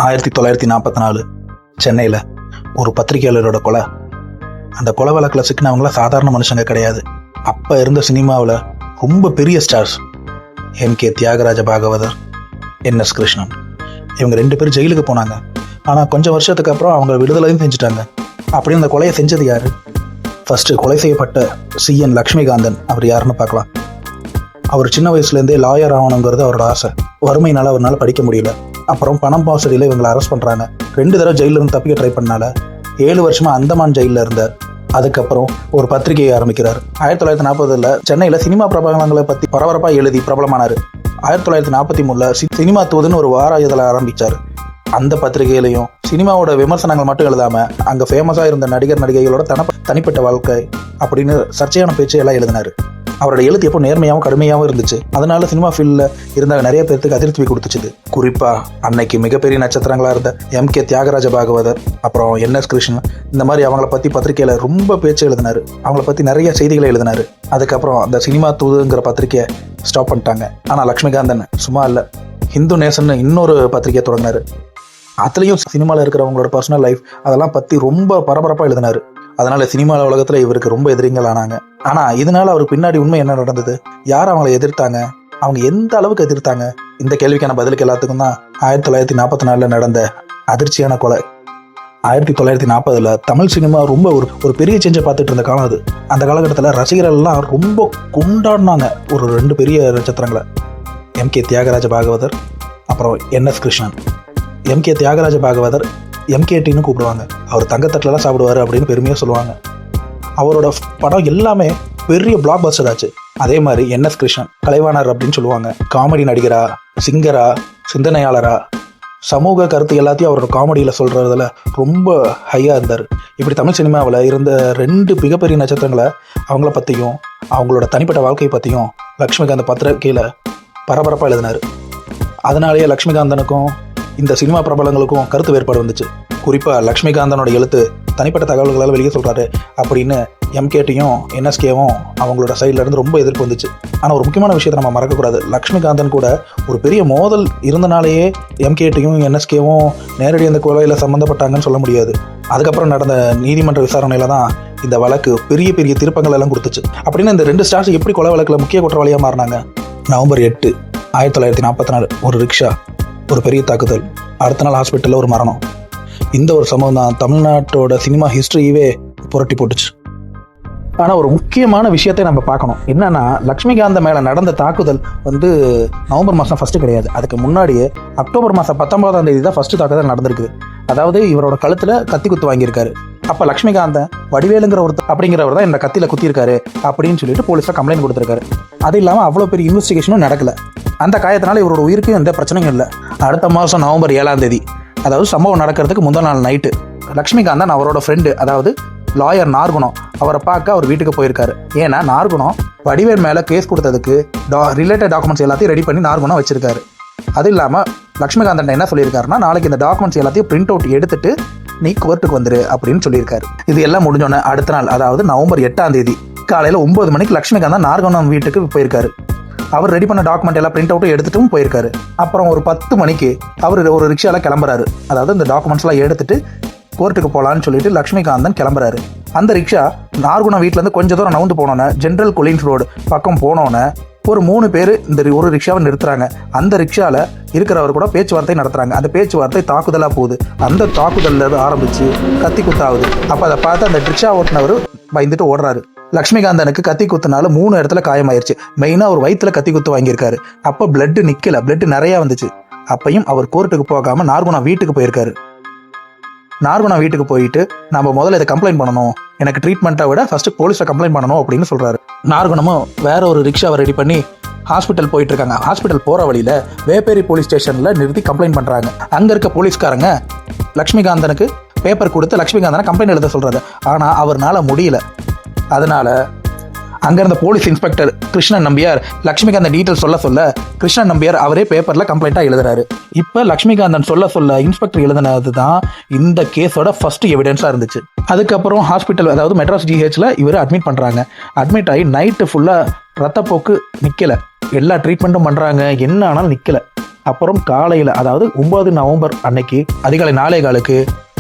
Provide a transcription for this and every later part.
1944 சென்னையில் ஒரு பத்திரிகையாளரோட கொலை. அந்த கொலை வழக்கில் சிக்கினவங்கள சாதாரண மனுஷங்க கிடையாது. அப்போ இருந்த சினிமாவில் ரொம்ப பெரிய ஸ்டார்ஸ். எம்.கே. தியாகராஜ பாகவதர், என்.எஸ். கிருஷ்ணன், இவங்க 2 பேரும் ஜெயிலுக்கு போனாங்க. ஆனால் கொஞ்சம் வருஷத்துக்கு அப்புறம் அவங்க விடுதலையும் செஞ்சுட்டாங்க. அப்படி அந்த கொலையை செஞ்சது யார்? ஃபஸ்ட்டு கொலை செய்யப்பட்ட C.N. லக்ஷ்மிகாந்தன். அவர் யாருன்னு பார்க்கலாம். அவர் சின்ன வயசுலேருந்தே லாயர் ஆகணுங்கிறது அவரோட ஆசை. வறுமையினால் அவரால் படிக்க முடியல. அப்புறம் பணம் பாசடியில் இவங்களை அரெஸ்ட் பண்ணுறாங்க. 2 தடவை ஜெயிலிருந்து தப்பிக்க ட்ரை பண்ணால 7 வருஷமாக அந்தமான் ஜெயிலில் இருந்தார். அதுக்கப்புறம் ஒரு பத்திரிகையை ஆரம்பிக்கிறார். 1940 சென்னையில் சினிமா பிரபலங்களை பற்றி பரபரப்பாக எழுதி பிரபலமானார். 1943 சினிமா தூதுன்னு ஒரு வார இதழை ஆரம்பித்தார். அந்த பத்திரிகையிலையும் சினிமாவோட விமர்சனங்கள் மட்டும் எழுதாமல் அங்கே ஃபேமஸாக இருந்த நடிகர் நடிகைகளோட தனிப்பட்ட வாழ்க்கை அப்படின்னு சர்ச்சையான பேச்சு எல்லாம் எழுதினார். அவரோட எழுத்து எப்போ நேர்மையாகவும் கடுமையாகவும் இருந்துச்சு. அதனால சினிமா ஃபீல்டில் இருந்த நிறைய பேருக்கு அதிருப்தி கொடுத்துச்சு. குறிப்பாக அன்னைக்கு மிகப்பெரிய நட்சத்திரங்களாக இருந்த எம்.கே. தியாகராஜ பாகவதர், அப்புறம் என்.எஸ். கிருஷ்ணன், இந்த மாதிரி அவங்கள பற்றி பத்திரிகையில் ரொம்ப பேச்சு எழுதினார். அவங்கள பற்றி நிறைய செய்திகளை எழுதினார். அதுக்கப்புறம் அந்த சினிமா தூதுங்கிற பத்திரிகையை ஸ்டாப் பண்ணிட்டாங்க. ஆனால் லக்ஷ்மிகாந்தன் சும்மா இல்லை, ஹிந்து நேசன் இன்னொரு பத்திரிகையை தொடங்கினார். அதுலேயும் சினிமாவில் இருக்கிறவங்களோட பர்சனல் லைஃப் அதெல்லாம் பற்றி ரொம்ப பரபரப்பாக எழுதினார். அதனால சினிமா உலகத்தில் இவருக்கு ரொம்ப எதிரிகள் ஆனாங்க. ஆனால் இதனால அவருக்கு பின்னாடி உண்மை என்ன நடந்தது, யார் அவங்களை எதிர்த்தாங்க, அவங்க எந்த அளவுக்கு எதிர்த்தாங்க, இந்த கேள்விக்கான பதிலுக்கு எல்லாத்துக்கும் தான் 1944 நடந்த அதிர்ச்சியான கொலை. 1940 தமிழ் சினிமா ரொம்ப ஒரு பெரிய சேஞ்சை பார்த்துட்டு இருந்த காலம் அது. அந்த காலகட்டத்தில் ரசிகர்கள் எல்லாம் ரொம்ப கொண்டாடினாங்க ஒரு 2 பெரிய நட்சத்திரங்களை, எம்.கே. தியாகராஜ பாகவதர், அப்புறம் என்.எஸ். கிருஷ்ணன். எம்.கே. தியாகராஜ பாகவதர் எம்கேடின்னு கூப்பிடுவாங்க. அவர் தங்கத்தட்டிலலாம் சாப்பிடுவார் அப்படின்னு பெருமையாக சொல்லுவாங்க. அவரோட படம் எல்லாமே பெரிய பிளாக் பஸ்டர் ஆச்சு. அதே மாதிரி என்.எஸ். கிருஷ்ணன் கலைவாணர் அப்படின்னு சொல்லுவாங்க. காமெடி நடிகரா, சிங்கரா, சிந்தனையாளரா, சமூக கருத்து எல்லாத்தையும் அவரோட காமெடியில் சொல்கிறதுல ரொம்ப ஹையாக இருந்தார். இப்படி தமிழ் சினிமாவில் இருந்த 2 மிகப்பெரிய நட்சத்திரங்களை அவங்கள பற்றியும் அவங்களோட தனிப்பட்ட வாழ்க்கையை பற்றியும் லக்ஷ்மிகாந்த் பத்திரிகையில் பரபரப்பாக எழுதினார். அதனாலேயே லக்ஷ்மிகாந்தனுக்கும் இந்த சினிமா பிரபலங்களுக்கும் கருத்து வேறுபாடு வந்துச்சு. குறிப்பாக லக்ஷ்மிகாந்தனோட எழுத்து தனிப்பட்ட தகவல்களால் வெளியே சொல்கிறாரு அப்படின்னு எம்கேட்டையும் என்எஸ்கேவும் அவங்களோட சைட்லேருந்து ரொம்ப எதிர்ப்பு வந்துச்சு. ஆனால் ஒரு முக்கியமான விஷயத்தை நம்ம மறக்கக்கூடாது. லக்ஷ்மிகாந்தன் கூட ஒரு பெரிய மோதல் இருந்தனாலேயே எம்கேட்டையும் என்எஸ்கேவும் நேரடி அந்த கொலையில் சம்மந்தப்பட்டாங்கன்னு சொல்ல முடியாது. அதுக்கப்புறம் நடந்த நீதிமன்ற விசாரணையில் தான் இந்த வழக்கு பெரிய பெரிய திருப்பங்கள் எல்லாம் கொடுத்துச்சு. அப்படின்னு இந்த 2 ஸ்டார்ஸ் எப்படி கொலை வழக்கில் முக்கிய குற்றவாளியாக மாறினாங்க? நவம்பர் 8, 1944 ஒரு ரிக்ஷா, ஒரு பெரிய தாக்குதல், அடுத்த நாள் ஹாஸ்பிட்டலில் ஒரு மரணம். இந்த ஒரு சம்பவம் தான் தமிழ்நாட்டோட சினிமா ஹிஸ்ட்ரியவே புரட்டி போட்டுச்சு. ஆனால் ஒரு முக்கியமான விஷயத்தை நம்ம பார்க்கணும். என்னன்னா, லக்ஷ்மிகாந்த் மேலே நடந்த தாக்குதல் நவம்பர் மாதம் ஃபஸ்ட்டு கிடையாது. அதுக்கு முன்னாடியே அக்டோபர் மாதம் 19ஆம் தேதி தான் ஃபஸ்ட்டு தாக்குதல் நடந்திருக்குது. அதாவது இவரோட கழுத்தில் கத்தி குத்து வாங்கியிருக்காரு. அப்போ லக்ஷ்மிகாந்தன் வடிவேலுங்கிற அப்படிங்கிறவர் தான் இந்த கத்தியில் குத்திருக்காரு அப்படின்னு சொல்லிட்டு போலீஸில் கம்ப்ளைண்ட் கொடுத்துருக்காரு. அது இல்லாமல் அவ்வளோ பெரிய இன்வெஸ்டிகேஷனும் நடக்கலை. அந்த காயத்தினால இவரோட உயிருக்கு எந்த பிரச்சனையும் இல்லை. அடுத்த மாதம் நவம்பர் 7ஆம் தேதி, அதாவது சம்பவம் நடக்கிறதுக்கு முந்தின நாள் நைட்டு, லக்ஷ்மிகாந்தன் அவரோட ஃப்ரெண்டு, அதாவது லாயர் நார்குணம், அவரை பார்க்க அவர் வீட்டுக்கு போயிருக்காரு. ஏன்னா நார்குணம் வடிவேல் மேலே கேஸ் கொடுத்ததுக்கு ரிலேட்டட் டாக்குமெண்ட்ஸ் எல்லாத்தையும் ரெடி பண்ணி நார்குணம் வச்சிருக்காரு. அது இல்லாமல் லக்ஷ்மிகாந்தன் என்ன சொல்லியிருக்காருன்னா, நாளைக்கு இந்த டாக்குமெண்ட்ஸ் எல்லாத்தையும் பிரிண்ட் அவுட் எடுத்துட்டு நீ கோர்ட்டுக்கு வந்துரு அப்படின்னு சொல்லியிருக்காரு. இது எல்லாம் முடிஞ்சோன்னே அடுத்த நாள், அதாவது நவம்பர் 8ஆம் தேதி காலையில் 9 மணிக்கு லக்ஷ்மிகாந்தன் நார்குணம் வீட்டுக்கு போயிருக்காரு. அவர் ரெடி பண்ண டாக்குமெண்ட் எல்லாம் பிரிண்ட் அவுட்டும் எடுத்துட்டும் போயிருக்காரு. அப்புறம் ஒரு 10 மணிக்கு அவர் ஒரு ரிக்ஷாவில் கிளம்புறாரு. அதாவது இந்த டாக்குமெண்ட்ஸ்லாம் எடுத்துட்டு கோர்ட்டுக்கு போகலான்னு சொல்லிட்டு லக்ஷ்மிகாந்தன் கிளம்புறாரு. அந்த ரிக்ஷா நார்குணம் வீட்டிலேருந்து கொஞ்சம் தூரம் நவுந்து போனோன்னே ஜென்ரல் கொலின்ஸ் ரோடு பக்கம் போனோன்னே ஒரு 3 பேர் இந்த ஒரு ரிக்ஷாவை நிறுத்துறாங்க. அந்த ரிக்ஷாவில் இருக்கிறவர் கூட பேச்சுவார்த்தை நடத்துகிறாங்க. அந்த பேச்சுவார்த்தை தாக்குதலாக போகுது. அந்த தாக்குதலில் ஆரம்பித்து கத்தி குத்தாகுது. அப்போ அதை பார்த்து அந்த ரிக்ஷா ஓட்டுனவர் பயந்துட்டு ஓடுறாரு. லக்ஷ்மிகாந்தனுக்கு கத்தி குத்துனால 3 இடத்துல காயமாயிருச்சு. மெயினாக அவர் வயிற்றுல கத்தி குத்து வாங்கியிருக்காரு. அப்போ பிளட்டு நிற்கல, பிளட்டு நிறையா வந்துச்சு. அப்பையும் அவர் கோர்ட்டுக்கு போகாமல் நார்குணா வீட்டுக்கு போயிருக்காரு. நார்குணா வீட்டுக்கு போயிட்டு, நம்ம முதல்ல இதை கம்ப்ளைண்ட் பண்ணணும், எனக்கு ட்ரீட்மெண்ட்டை விட ஃபர்ஸ்ட் போலீஸில் கம்ப்ளைண்ட் பண்ணணும் அப்படின்னு சொல்கிறாரு. நார்குணமும் வேற ஒரு ரிக்ஷாவை ரெடி பண்ணி ஹாஸ்பிட்டல் போயிட்டு இருக்காங்க. ஹாஸ்பிட்டல் போகிற வழியில் வேப்பேரி போலீஸ் ஸ்டேஷனில் நிறுத்தி கம்ப்ளைண்ட் பண்ணுறாங்க. அங்கே இருக்க போலீஸ்காரங்க லக்ஷ்மிகாந்தனுக்கு பேப்பர் கொடுத்து லக்ஷ்மிகாந்தனை கம்ப்ளைண்ட் எழுத சொல்கிறாரு. ஆனால் அவர்னால முடியல. அதனால அங்கே இருந்த police inspector Krishnan Nambiar Lakshmikanthan detail சொல்ல கிருஷ்ணன் நம்பியார் அவரே பேப்பரில் கம்ப்ளைண்ட்டாக எழுதுறாரு. இப்போ லக்ஷ்மிகாந்தன் சொல்ல இன்ஸ்பெக்டர் எழுதினது தான் இந்த கேஸோட ஃபர்ஸ்ட் எவிடன்ஸாக இருந்துச்சு. அதுக்கப்புறம் ஹாஸ்பிட்டல், அதாவது மெட்ராஸ் GHல இவர் அட்மிட் பண்ணுறாங்க. அட்மிட் ஆகி நைட்டு ஃபுல்லாக ரத்தப்போக்கு நிற்கலை. எல்லா ட்ரீட்மெண்ட்டும் பண்ணுறாங்க, என்ன ஆனாலும் நிற்கலை. அப்புறம் காலையில், அதாவது 9 நவம்பர் அன்னைக்கு அதிகாலை 4:15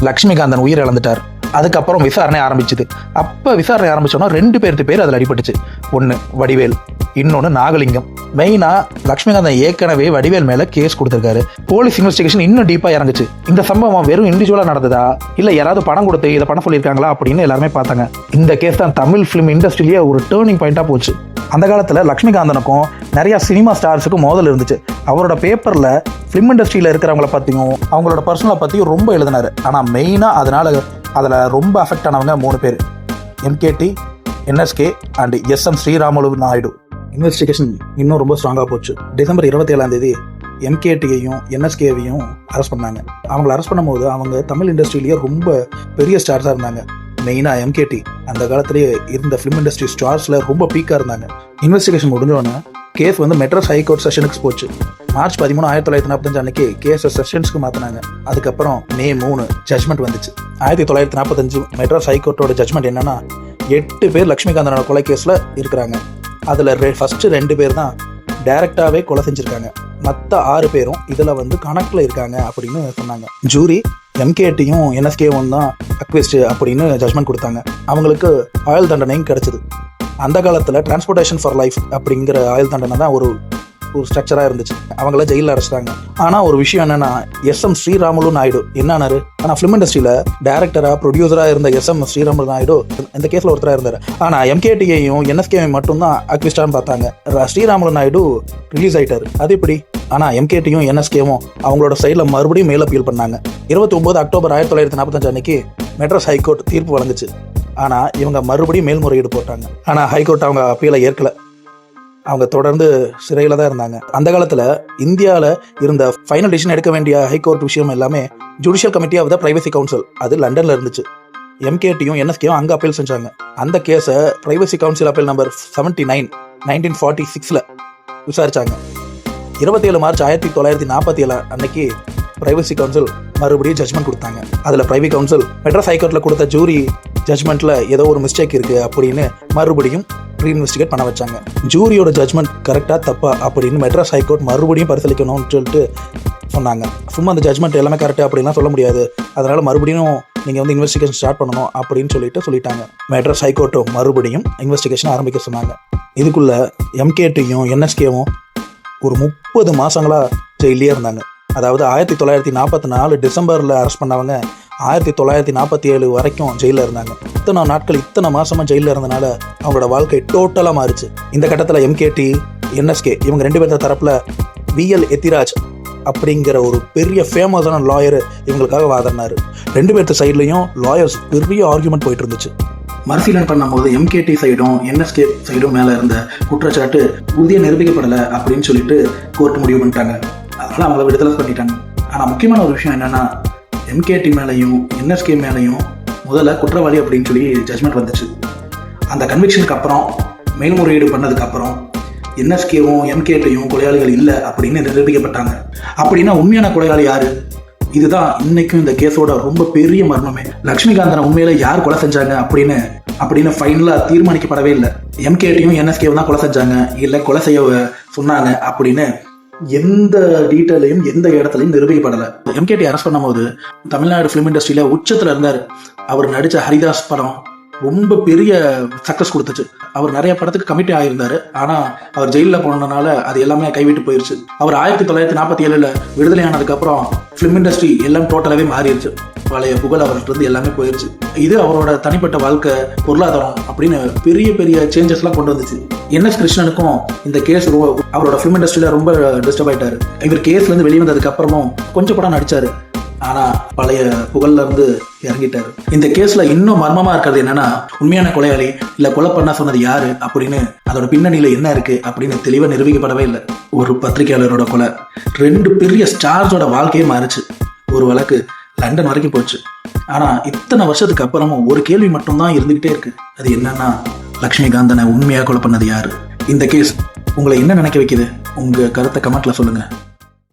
லக்ஷ்மிகாந்தன் உயிர் இழந்துட்டார். அதுக்கப்புறம் விசாரணை ஆரம்பிச்சுது. அப்போ விசாரணை ஆரம்பிச்சோன்னா 2 பேர் அதில் அடிபட்டுச்சு. ஒன்று வடிவேல், இன்னொன்று நாகலிங்கம். மெயினாக லக்ஷ்மிகாந்தன் ஏற்கனவே வடிவேல் மேலே கேஸ் கொடுத்துருக்காரு. போலீஸ் இன்வெஸ்டிகேஷன் இன்னும் டீப்பாக இறங்குச்சு. இந்த சம்பவம் வெறும் இண்டிவிஜுவலாக நடந்ததா இல்லை யாராவது பணம் கொடுத்து இதை பண்ண சொல்லியிருக்காங்களா அப்படின்னு எல்லாருமே பார்த்தாங்க. இந்த கேஸ் தான் தமிழ் ஃபிலிம் இண்டஸ்ட்ரியிலேயே ஒரு டேர்னிங் பாயிண்டாக போச்சு. அந்த காலத்தில் லக்ஷ்மிகாந்தனுக்கும் நிறையா சினிமா ஸ்டார்ஸுக்கும் மோதல் இருந்துச்சு. அவரோட பேப்பரில் ஃபிலிம் இண்டஸ்ட்ரியில் இருக்கிறவங்கள பற்றியும் அவங்களோட பர்சனலை பற்றியும் ரொம்ப எழுதினார். ஆனால் மெயினாக அதில் ரொம்ப அஃபெக்ட் ஆனவங்க 3 பேர்: MKT, NSK and SM Sriramulu Naidu. Investigation இன்னும் ரொம்ப ஸ்ட்ராங்காக போச்சு. டிசம்பர் 27 எம்கேடியையும் என்எஸ்கேவையும் அரெஸ்ட் பண்ணாங்க. அவங்களை அரெஸ்ட் பண்ணும்போது அவங்க தமிழ் இண்டஸ்ட்ரியிலேயே ரொம்ப பெரிய ஸ்டார்ஸாக இருந்தாங்க. மெயினாக எம்கேடி அந்த காலத்திலேயே இருந்த ஃபிலிம் இண்டஸ்ட்ரி ஸ்டார்ஸில் ரொம்ப பீக்காக இருந்தாங்க. இன்வெஸ்டிகேஷன் முடிஞ்சோடனே கேஸ் மெட்ராஸ் ஹைகோர்ட் செஷனுக்கு போச்சு. மார்ச் 13, 1945 அன்னைக்கு கேஸை செஷன்ஸ்க்கு மாற்றினாங்க. அதுக்கப்புறம் மே 3 ஜட்மெண்ட் வந்துச்சு. 1945 மெட்ராஸ் ஹைகோர்ட்டோட ஜட்மெண்ட் என்னன்னா, 8 பேர் லக்ஷ்மிகாந்தனோட கொலை கேஸில் இருக்கிறாங்க. அதில் ஃபஸ்ட்டு 2 பேர் தான் டைரக்டாகவே கொலை செஞ்சுருக்காங்க. மற்ற 6 பேரும் இதில் கணக்கில் இருக்காங்க அப்படின்னு சொன்னாங்க. ஜூரி எம்கேடியும் என்எஸ்கேவும் தான் அக்வெஸ்ட் அப்படின்னு ஜட்மெண்ட் கொடுத்தாங்க. அவங்களுக்கு ஆயுள் தண்டனையும் கிடைச்சிது. அந்த காலத்தில் டிரான்ஸ்போர்ட்டேஷன் ஃபார் லைஃப் அப்படிங்கிற ஆயுள் தண்டனை தான் ஒரு ஸ்ட்ரக்சராக இருந்துச்சு. அவங்கள ஜெயிலில் அடைச்சிட்டாங்க. ஆனால் ஒரு விஷயம் என்னன்னா, எஸ்எம் ஸ்ரீராமுலு நாயுடு என்னானாரு, ஆனால் ஃபிலிம் இண்டஸ்ட்ரியில் டைரக்டராக ப்ரொடியூசராக இருந்த எஸ்எம் ஸ்ரீராமுலு நாயுடு இந்த கேஸில் ஒருத்தராக இருந்தார். ஆனால் எம்கேடியையும் என்எஸ்கேவையும் மட்டும்தான் அக்விஸ்டான்னு பார்த்தாங்க. ஸ்ரீராமுலு நாயுடு ரிலீஸ் ஆகிட்டார். அது எப்படி? ஆனால் எம்கேடியும் என்எஸ்கேவும் அவங்களோட சைடில் மறுபடியும் மேல் அப்பீல் பண்ணாங்க. 29 அக்டோபர் 1945 அன்னைக்கு மெட்ராஸ் ஹைகோர்ட் தீர்ப்பு வழங்குச்சு. ஆனால் இவங்க மறுபடியும் மேல்முறையீடு போட்டாங்க. ஆனால் ஹைகோர்ட் அவங்க அப்பீலை ஏற்கலை. அவங்க தொடர்ந்து சிறையில் தான் இருந்தாங்க. அந்த காலத்தில் இந்தியாவில் இருந்த ஃபைனல் டிசிஷன் எடுக்க வேண்டிய ஹைகோர்ட் விஷயம் எல்லாமே judicial committee of the privacy council, அது லண்டனில் இருந்துச்சு. எம்கேடியும் என்எஸ்கேயும் அங்கே அப்பீல் செஞ்சாங்க. அந்த கேஸை privacy council appeal number 79 1946 விசாரிச்சாங்க. 27 March 1947 அன்னைக்கு பிரைவசி கவுன்சில் மறுபடியும் ஜட்மெண்ட் கொடுத்தாங்க. அதில் பிரைவசி கவுன்சில் மெட்ராஸ் ஹைகோர்ட்டில் கொடுத்த ஜூரி ஜட்மெண்ட்டில் ஏதோ ஒரு மிஸ்டேக் இருக்குது அப்படின்னு மறுபடியும் ரீஇன்வெஸ்டிகேட் பண்ண வச்சாங்க. ஜூரியோட ஜட்மெண்ட் கரெக்டாக தப்பா அப்படின்னு மெட்ராஸ் ஹைகோர்ட் மறுபடியும் பரிசீலிக்கணும்னு சொல்லிட்டு சொன்னாங்க. சும்மா அந்த ஜட்மெண்ட் எல்லாமே கரெக்டாக அப்படின்லாம் சொல்ல முடியாது, அதனால் மறுபடியும் நீங்கள் இன்வெஸ்டிகேஷன் ஸ்டார்ட் பண்ணணும் அப்படின்னு சொல்லிட்டாங்க. மெட்ராஸ் ஹைகோர்ட்டும் மறுபடியும் இன்வெஸ்டிகேஷன் ஆரம்பிக்க சொன்னாங்க. இதுக்குள்ளே எம்கேடியும் என்எஸ்கேவும் ஒரு 30 மாதங்களாக ஜெயிலே இருந்தாங்க. அதாவது 1944 டிசம்பரில் அரெஸ்ட் பண்ணவங்க 1947 வரைக்கும் ஜெயிலில் இருந்தாங்க. இத்தனை நாட்கள், இத்தனை மாசமா ஜெயிலில் இருந்தனால அவங்களோட வாழ்க்கை டோட்டலாக மாறிச்சு. இந்த கட்டத்தில் எம்கேடி, என்எஸ்கே இவங்க 2 பேர் தரப்புல VL எத்திராஜ் அப்படிங்கிற ஒரு பெரிய ஃபேமஸான லாயர் இவங்களுக்காக வாதினார். 2 பேர்த்து சைட்லையும் லாயர்ஸ் பெரிய ஆர்குமெண்ட் போயிட்டு இருந்துச்சு. மறுசீலனை பண்ணும்போது எம்கேடி சைடும் என்எஸ்கே சைடும் மேலே இருந்த குற்றச்சாட்டு உறுதியாக நிரூபிக்கப்படலை அப்படின்னு சொல்லிட்டு கோர்ட் முடிவு பண்ணிட்டாங்க. அதனால் அவங்கள விடுதலை பண்ணிட்டாங்க. ஆனால் முக்கியமான ஒரு விஷயம் என்னென்னா, எம்கேடி மேலேயும் என்எஸ்கே மேலேயும் முதல்ல குற்றவாளி அப்படின்னு சொல்லி ஜட்மெண்ட் வந்துச்சு. அந்த கன்விக்ஷனுக்கு அப்புறம் மேல்முறையீடு பண்ணதுக்கப்புறம் என்எஸ்கேவும் எம்கேடியும் கொலையாளிகள் இல்லை அப்படின்னு நிரூபிக்கப்பட்டாங்க. அப்படின்னா உண்மையான கொலையாளி யாரு? இதுதான் இன்னைக்கும் இந்த கேஸோட ரொம்ப பெரிய மர்மமே. லக்ஷ்மிகாந்தனை உண்மையில யார் கொலை செஞ்சாங்க அப்படின்னு ஃபைனலாக தீர்மானிக்கப்படவே இல்லை. எம்கேடியும் என்எஸ்கேவும் தான் கொலை செஞ்சாங்க இல்லை கொலை செய்ய சொன்னாங்க அப்படின்னு எந்த டீட்டெயிலையும் எந்த இடத்துலையும் நிரூபிக்கப்படலை. எம்கேடி அரெஸ்ட் பண்ணும்போது தமிழ்நாடு ஃபிலிம் இண்டஸ்ட்ரியில உச்சத்தில் இருந்தார். அவர் நடித்த ஹரிதாஸ் படம் ரொம்ப பெரிய சக்ஸஸ் கொடுத்துச்சு. அவர் நிறைய படத்துக்கு கமிட்டி ஆகியிருந்தாரு. ஆனால் அவர் ஜெயிலில் போனதுனால அது எல்லாமே கைவிட்டு போயிருச்சு. அவர் 1947 விடுதலை ஆனதுக்கப்புறம் ஃபிலிம் இண்டஸ்ட்ரி எல்லாம் டோட்டலாகவே மாறிடுச்சு. பழைய புகழ் அவர்கிட்ட இருந்து எல்லாமே போயிருச்சு. இது அவரோட தனிப்பட்ட வாழ்க்கை, பொருளாதாரம் அப்படின்னு பெரிய பெரிய சேஞ்சஸ்லாம் கொண்டு வந்துச்சு. என்எஸ் கிருஷ்ணனுக்கும் இந்த கேஸ் அவரோட ஃபிலிம் இண்டஸ்ட்ரியில ரொம்ப டிஸ்டர்ப் ஆயிட்டாரு. இவர் கேஸ்லேருந்து வெளியே வந்ததுக்கு அப்புறமும் கொஞ்சம் படம் நடிச்சாரு. ஆனால் பழைய புகழ்ல இருந்து இறங்கிட்டாரு. இந்த கேஸ்ல இன்னும் மர்மமா இருக்கிறது என்னன்னா, உண்மையான கொலையாளி இல்லை கொலை பண்ண சொன்னது யாரு அப்படின்னு அதோட பின்னணியில என்ன இருக்கு அப்படின்னு தெளிவாக நிரூபிக்கப்படவே இல்லை. ஒரு பத்திரிகையாளரோட கொலை 2 பெரிய ஸ்டார்ஸோட வாழ்க்கையே மாறிச்சு. ஒரு வழக்கு லண்டன் வரைக்கும் போச்சு. ஆனா இத்தனை வருஷத்துக்கு அப்புறமும் ஒரு கேள்வி மட்டும்தான் இருந்துகிட்டே இருக்கு. அது என்னன்னா, லக்ஷ்மிகாந்தனை உண்மையா கொலை பண்ணது யாரு? இந்த கேஸ் உங்களை என்ன நினைக்க வைக்குது? உங்க கருத்தை கமெண்ட்ல சொல்லுங்க.